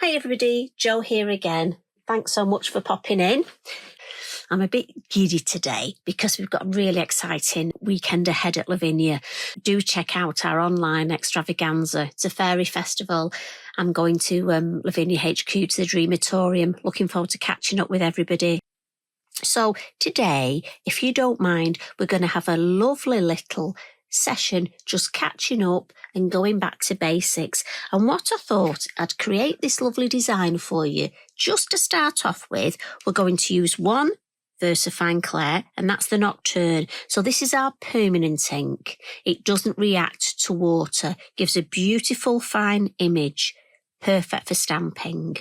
Hi everybody, Jo here again. Thanks so much for popping in. I'm a bit giddy today because we've got a really exciting weekend ahead at Lavinia. Do check out our online extravaganza. It's a fairy festival. I'm going to Lavinia HQ to the Dreamatorium. Looking forward to catching up with everybody. So today, if you don't mind, we're going to have a lovely little session just catching up and going back to basics. And what I thought, I'd create this lovely design for you. Just to start off with, we're going to use one Versafine Clair, and that's the Nocturne. So this is our permanent ink. It doesn't react to water, gives a beautiful fine image, perfect for stamping.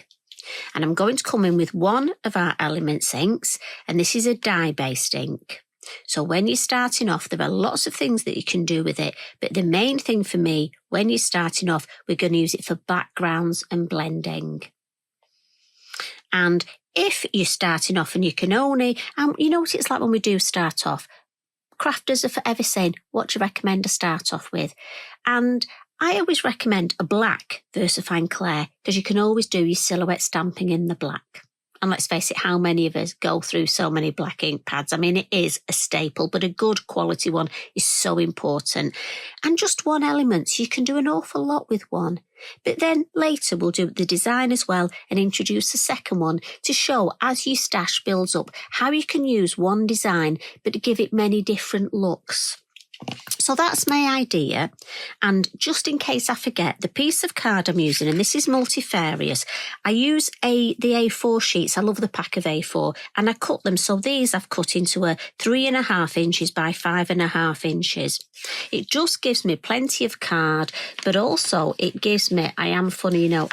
And I'm going to come in with one of our Elements inks, and this is a dye-based ink. So when you're starting off, there are lots of things that you can do with it, but the main thing for me, when you're starting off, we're going to use it for backgrounds and blending. And if you're starting off and you can only, you know what it's like when we do start off, crafters are forever saying, what do you recommend to start off with? And I always recommend a black Versafine Clair because you can always do your silhouette stamping in the black. And let's face it, how many of us go through so many black ink pads? I mean, it is a staple, but a good quality one is so important. And just one element, so you can do an awful lot with one. But then later we'll do the design as well and introduce a second one to show, as your stash builds up, how you can use one design but to give it many different looks. So that's my idea, and just in case I forget, the piece of card I'm using, and this is multifarious, I use the A4 sheets. I love the pack of A4, and I cut them. So these I've cut into a 3.5 inches by 5.5 inches. It just gives me plenty of card, but also it gives me, I am funny, you know,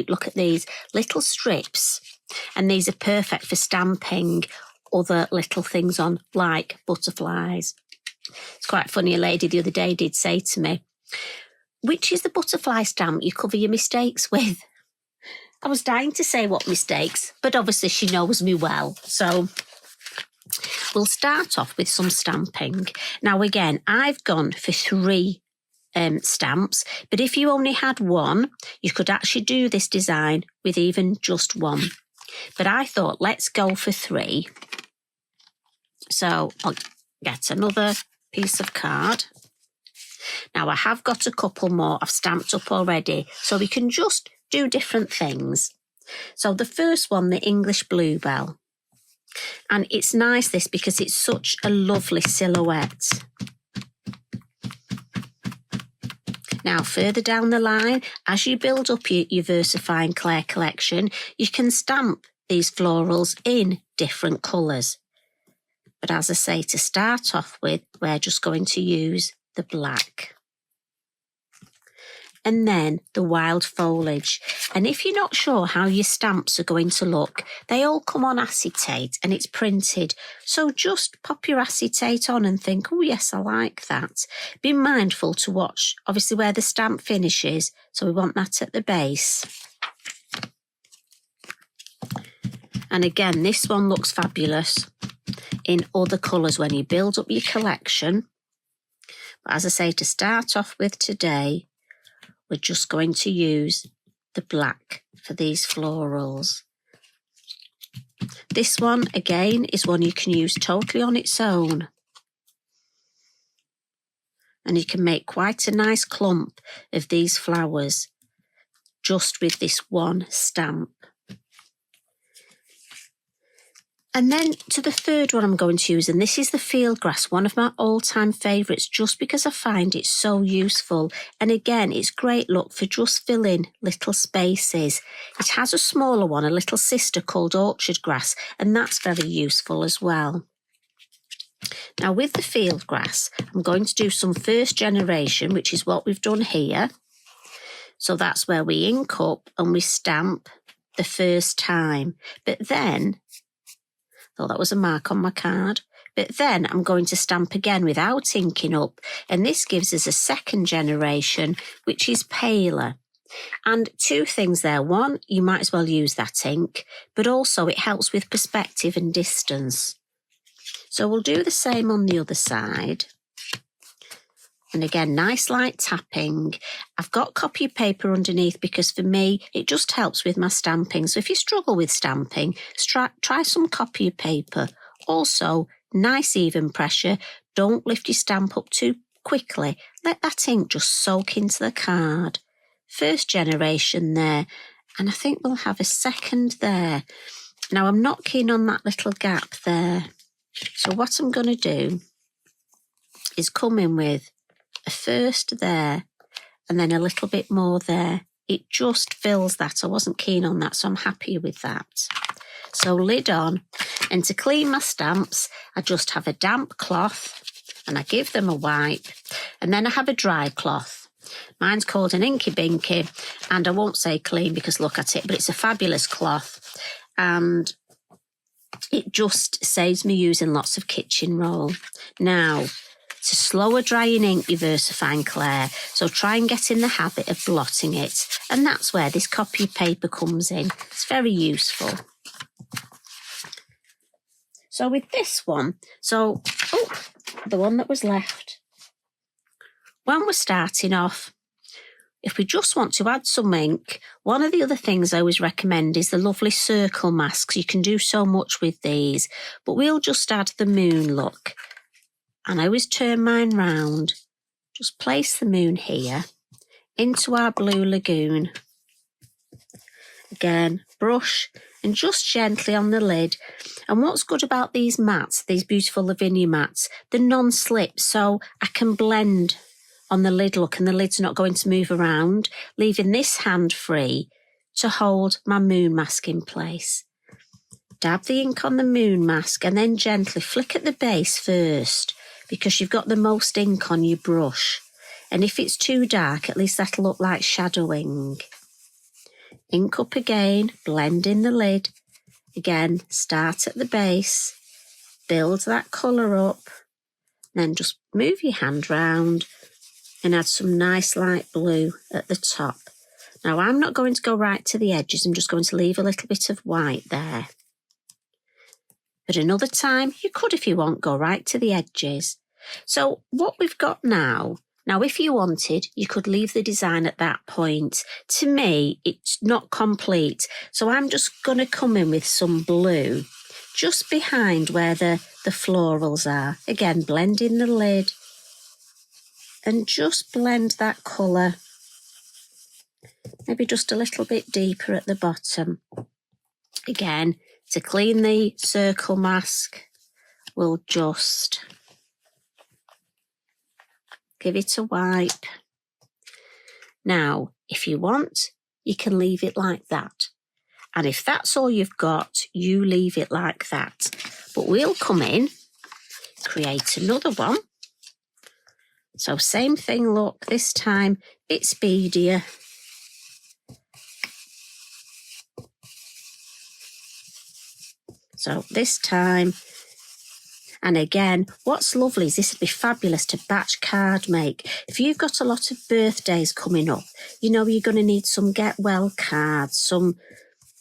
look at these little strips, and these are perfect for stamping other little things on, like butterflies. It's quite funny, a lady the other day did say to me, which is the butterfly stamp you cover your mistakes with? I was dying to say what mistakes, but obviously she knows me well. So we'll start off with some stamping. Now again, I've gone for 3 stamps, but if you only had one, you could actually do this design with even just one. But I thought, let's go for 3. So I'll get another piece of card. Now I have got a couple more I've stamped up already, so we can just do different things. So the first one, the English Bluebell. And it's nice this because it's such a lovely silhouette. Now further down the line, as you build up your Versafine Clair collection, you can stamp these florals in different colours. But as I say, to start off with, we're just going to use the black. And then the wild foliage. And if you're not sure how your stamps are going to look, they all come on acetate and it's printed. So just pop your acetate on and think, oh yes, I like that. Be mindful to watch, obviously, where the stamp finishes. So we want that at the base. And again, this one looks fabulous in other colours when you build up your collection. But as I say, to start off with today, we're just going to use the black for these florals. This one, again, is one you can use totally on its own. And you can make quite a nice clump of these flowers just with this one stamp. And then to the third one I'm going to use, and this is the Fieldgrass, one of my all-time favourites, just because I find it so useful. And again, it's great look for just filling little spaces. It has a smaller one, a little sister called Orchard Grass, and that's very useful as well. Now with the Fieldgrass, I'm going to do some first generation, which is what we've done here. So that's where we ink up and we stamp the first time. But then, thought that was a mark on my card. But then I'm going to stamp again without inking up. And this gives us a second generation, which is paler. And 2 things there. One, you might as well use that ink, but also it helps with perspective and distance. So we'll do the same on the other side. And again, nice light tapping. I've got copy paper underneath because for me, it just helps with my stamping. So if you struggle with stamping, try some copy paper. Also, nice even pressure. Don't lift your stamp up too quickly. Let that ink just soak into the card. First generation there. And I think we'll have a second there. Now, I'm not keen on that little gap there. So what I'm going to do is come in with a first there and then a little bit more there. It just fills that. I wasn't keen on that, so I'm happy with that. So lid on. And to clean my stamps, I just have a damp cloth and I give them a wipe. And then I have a dry cloth. Mine's called an Inky Binky, and I won't say clean because look at it, but it's a fabulous cloth. And it just saves me using lots of kitchen roll. Now, it's a slower drying ink, your Versafine Clair, so try and get in the habit of blotting it. And that's where this copy paper comes in. It's very useful. So with this one, the one that was left. When we're starting off, if we just want to add some ink, one of the other things I always recommend is the lovely circle masks. You can do so much with these, but we'll just add the moon look. And I always turn mine round. Just place the moon here into our blue lagoon. Again, brush and just gently on the lid. And what's good about these mats, these beautiful Lavinia mats, they're non-slip, so I can blend on the lid look and the lid's not going to move around, leaving this hand free to hold my moon mask in place. Dab the ink on the moon mask and then gently flick at the base first because you've got the most ink on your brush. And if it's too dark, at least that'll look like shadowing. Ink up again, blend in the lid. Again, start at the base, build that colour up, then just move your hand round and add some nice light blue at the top. Now, I'm not going to go right to the edges. I'm just going to leave a little bit of white there. But another time, you could, if you want, go right to the edges. So what we've got now, if you wanted, you could leave the design at that point. To me, it's not complete. So I'm just going to come in with some blue just behind where the florals are. Again, blend in the lid and just blend that colour. Maybe just a little bit deeper at the bottom. Again, to clean the circle mask, we'll just give it a wipe. Now, if you want, you can leave it like that. And if that's all you've got, you leave it like that. But we'll come in, create another one. So same thing, look, this time it's speedier. So this time, and again, what's lovely is this would be fabulous to batch card make. If you've got a lot of birthdays coming up, you know you're going to need some get well cards,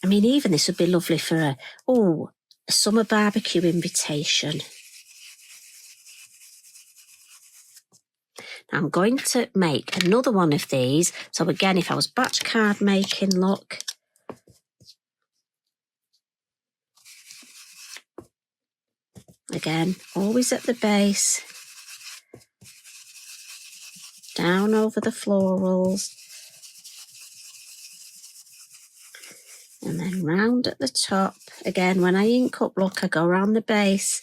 even this would be lovely for a summer barbecue invitation. Now I'm going to make another one of these. So again, if I was batch card making, look. Again, always at the base, down over the florals, and then round at the top. Again, when I ink up, look, I go around the base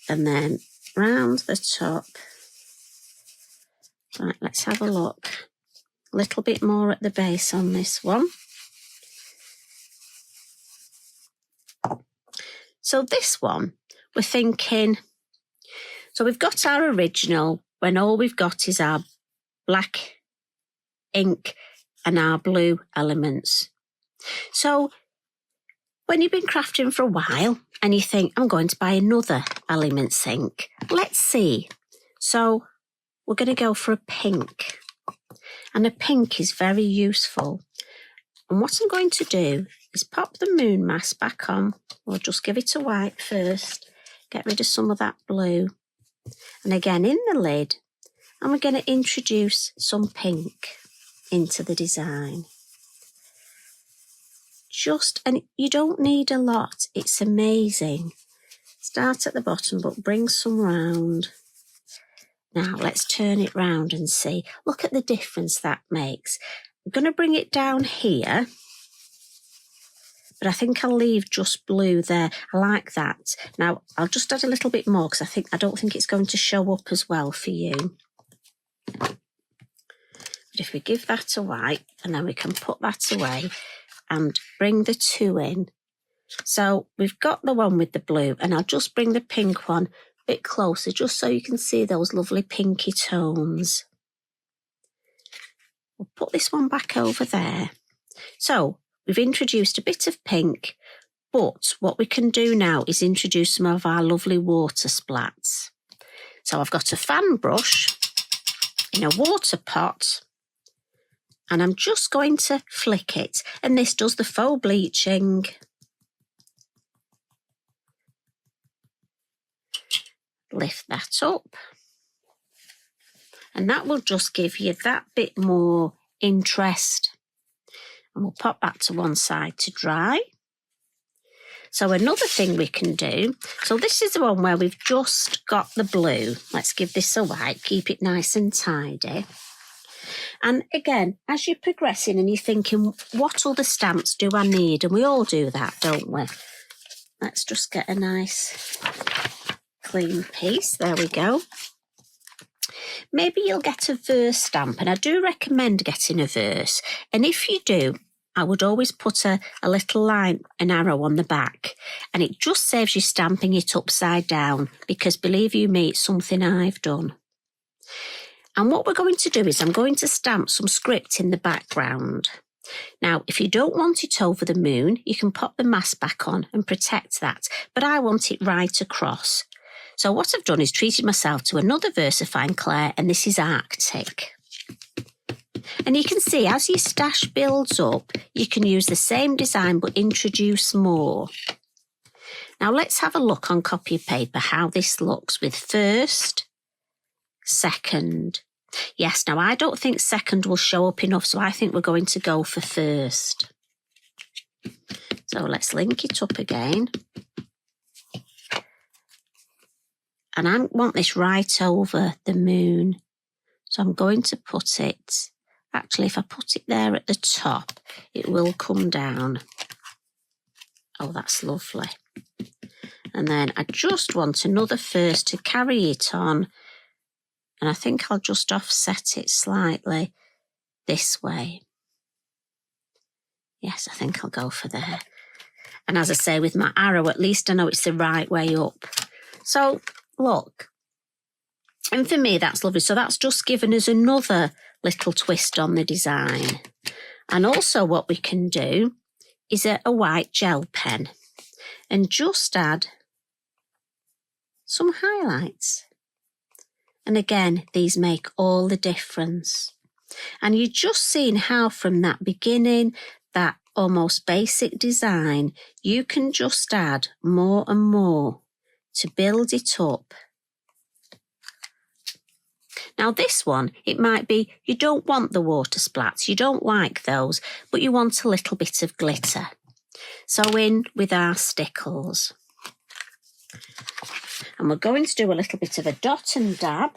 and then round the top. Right, let's have a look. A little bit more at the base on this one. So this one, we're thinking, so we've got our original when all we've got is our black ink and our blue elements. So when you've been crafting for a while and you think, I'm going to buy another Elements ink, let's see. So we're going to go for a pink. And a pink is very useful. And what I'm going to do is pop the moon mask back on. We'll just give it a wipe first. Get rid of some of that blue. And again, in the lid, And we're going to introduce some pink into the design. And you don't need a lot. It's amazing. Start at the bottom, but bring some round. Now let's turn it round and see. Look at the difference that makes. I'm going to bring it down here, but I think I'll leave just blue there. I like that. Now I'll just add a little bit more because I don't think it's going to show up as well for you. But if we give that a white, and then we can put that away and bring the two in. So we've got the one with the blue, and I'll just bring the pink one a bit closer just so you can see those lovely pinky tones. We'll put this one back over there. So we've introduced a bit of pink, but what we can do now is introduce some of our lovely water splats. So I've got a fan brush in a water pot, and I'm just going to flick it, and this does the faux bleaching. Lift that up, and that will just give you that bit more interest. And we'll pop that to one side to dry. So another thing we can do, so this is the one where we've just got the blue. Let's give this a white, keep it nice and tidy. And again, as you're progressing and you're thinking, what other stamps do I need? And we all do that, don't we? Let's just get a nice clean piece. There we go. Maybe you'll get a verse stamp, and I do recommend getting a verse. And if you do, I would always put a little line, an arrow on the back, and it just saves you stamping it upside down, because believe you me, it's something I've done. And what we're going to do is I'm going to stamp some script in the background. Now, if you don't want it over the moon, you can pop the mask back on and protect that, but I want it right across. So what I've done is treated myself to another Versafine Clair, and this is Arctic. And you can see as your stash builds up, you can use the same design but introduce more. Now let's have a look on copy paper how this looks with first, second. Yes, now I don't think second will show up enough, so I think we're going to go for first. So let's link it up again. And I want this right over the moon. So I'm going to put it, actually if I put it there at the top, it will come down. Oh, that's lovely. And then I just want another first to carry it on. And I think I'll just offset it slightly this way. Yes, I think I'll go for there. And as I say, with my arrow, at least I know it's the right way up. So look, and for me that's lovely. So that's just given us another little twist on the design. And also what we can do is a white gel pen and just add some highlights. And again, these make all the difference. And you're just seeing how from that beginning, that almost basic design, you can just add more and more to build it up. Now this one, it might be you don't want the water splats, you don't like those, but you want a little bit of glitter. So in with our stickles. And we're going to do a little bit of a dot and dab.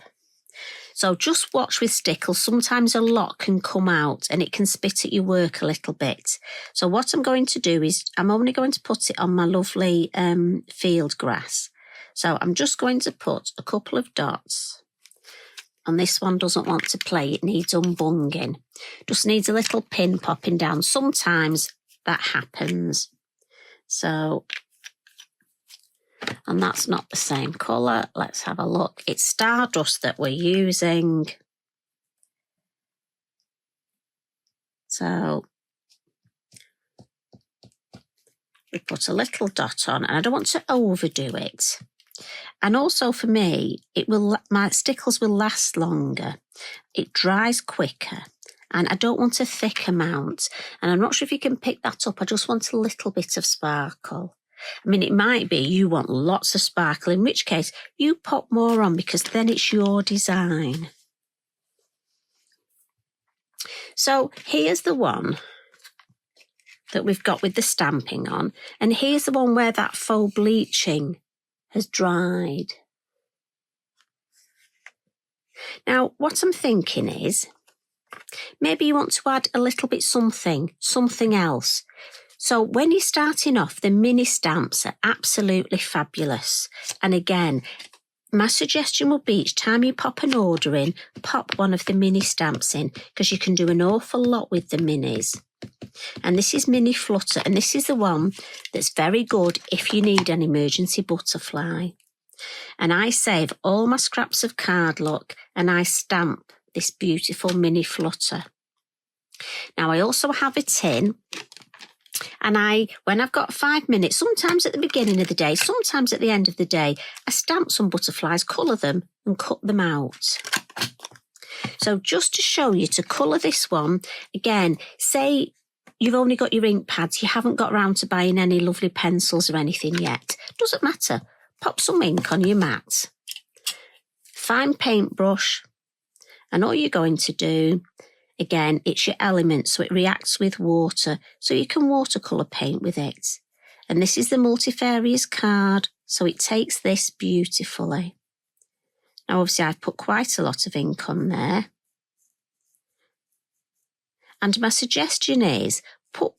So just watch with stickles, sometimes a lot can come out and it can spit at your work a little bit. So what I'm going to do is I'm only going to put it on my lovely field grass. So I'm just going to put a couple of dots. And this one doesn't want to play, it needs unbunging. Just needs a little pin popping down. Sometimes that happens. So, and that's not the same colour. Let's have a look. It's Stardust that we're using. So we put a little dot on, and I don't want to overdo it. And also for me, my stickles will last longer. It dries quicker. And I don't want a thick amount. And I'm not sure if you can pick that up. I just want a little bit of sparkle. I mean, it might be you want lots of sparkle, in which case you pop more on because then it's your design. So here's the one that we've got with the stamping on, and here's the one where that faux bleaching has dried. Now, what I'm thinking is, maybe you want to add a little bit something else. So when you're starting off, the mini stamps are absolutely fabulous. And again, my suggestion would be each time you pop an order in, pop one of the mini stamps in, because you can do an awful lot with the minis. And this is Mini Flutter, and this is the one that's very good if you need an emergency butterfly. And I save all my scraps of card luck and I stamp this beautiful Mini Flutter. Now I also have a tin, and when I've got 5 minutes, sometimes at the beginning of the day, sometimes at the end of the day, I stamp some butterflies, colour them and cut them out. So just to show you to colour this one, again, say you've only got your ink pads, you haven't got round to buying any lovely pencils or anything yet. Doesn't matter. Pop some ink on your mat. Fine paintbrush. And all you're going to do, again, it's your element, so it reacts with water, so you can watercolour paint with it. And this is the multifarious card, so it takes this beautifully. Now, obviously, I've put quite a lot of ink on there. And my suggestion is put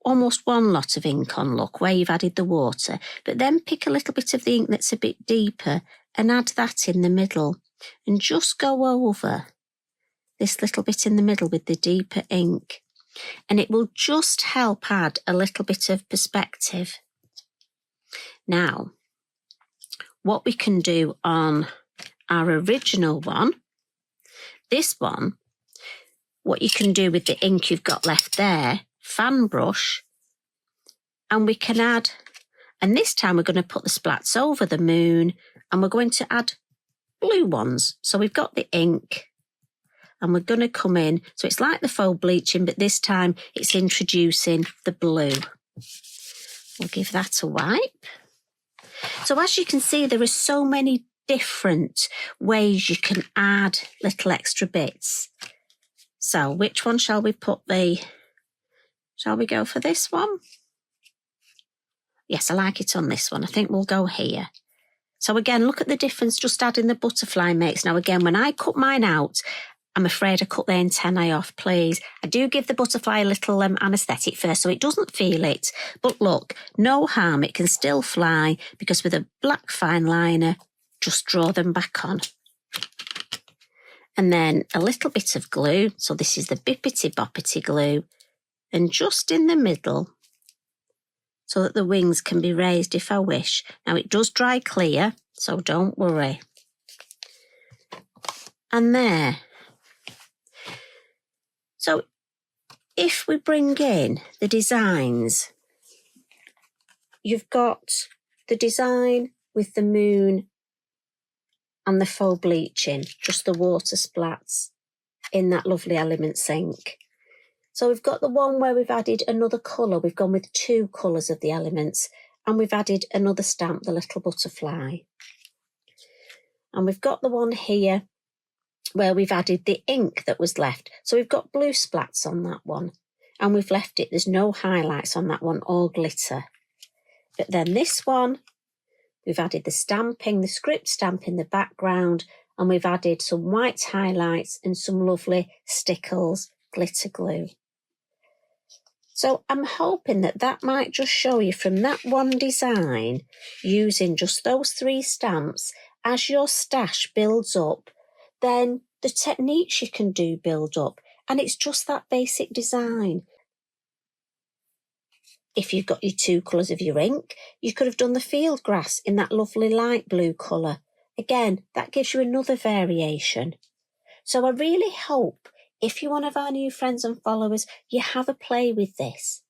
almost one lot of ink on, look, where you've added the water, but then pick a little bit of the ink that's a bit deeper and add that in the middle. And just go over this little bit in the middle with the deeper ink. And it will just help add a little bit of perspective. Now, what we can do on our original one, this one, what you can do with the ink you've got left there, fan brush, and we can add, and this time we're going to put the splats over the moon, and we're going to add blue ones. So we've got the ink, and we're going to come in, so it's like the faux bleaching, but this time it's introducing the blue. We'll give that a wipe. So as you can see, there are so many different ways you can add little extra bits. So which one shall we put shall we go for this one? Yes, I like it on this one. I think we'll go here. So again, look at the difference just adding the butterfly makes. Now again, when I cut mine out, I'm afraid I cut the antennae off, please. I do give the butterfly a little anaesthetic first so it doesn't feel it. But look, no harm, it can still fly, because with a black fine liner, just draw them back on. And then a little bit of glue. So this is the Bippity Boppity glue. And just in the middle, so that the wings can be raised if I wish. Now it does dry clear, so don't worry. And there. So if we bring in the designs, you've got the design with the moon and the faux bleaching, just the water splats in that lovely Elements ink. So we've got the one where we've added another colour. We've gone with 2 colours of the elements, and we've added another stamp, the little butterfly. And we've got the one here where we've added the ink that was left. So we've got blue splats on that one, and we've left it, there's no highlights on that one, all glitter. But then this one, we've added the stamping, the script stamp in the background, and we've added some white highlights and some lovely stickles, glitter glue. So I'm hoping that might just show you from that one design, using just those 3 stamps, as your stash builds up, then the techniques you can do build up, and it's just that basic design. If you've got your 2 colours of your ink, you could have done the field grass in that lovely light blue colour. Again, that gives you another variation. So I really hope, if you're one of our new friends and followers, you have a play with this.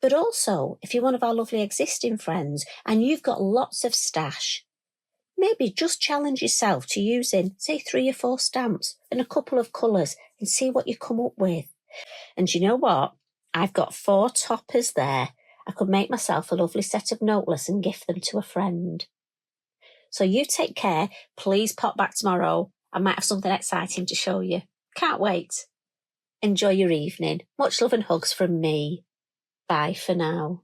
But also, if you're one of our lovely existing friends and you've got lots of stash, maybe just challenge yourself to using, say, 3 or 4 stamps and a couple of colours and see what you come up with. And you know what? I've got 4 toppers there. I could make myself a lovely set of noteless and gift them to a friend. So you take care. Please pop back tomorrow. I might have something exciting to show you. Can't wait. Enjoy your evening. Much love and hugs from me. Bye for now.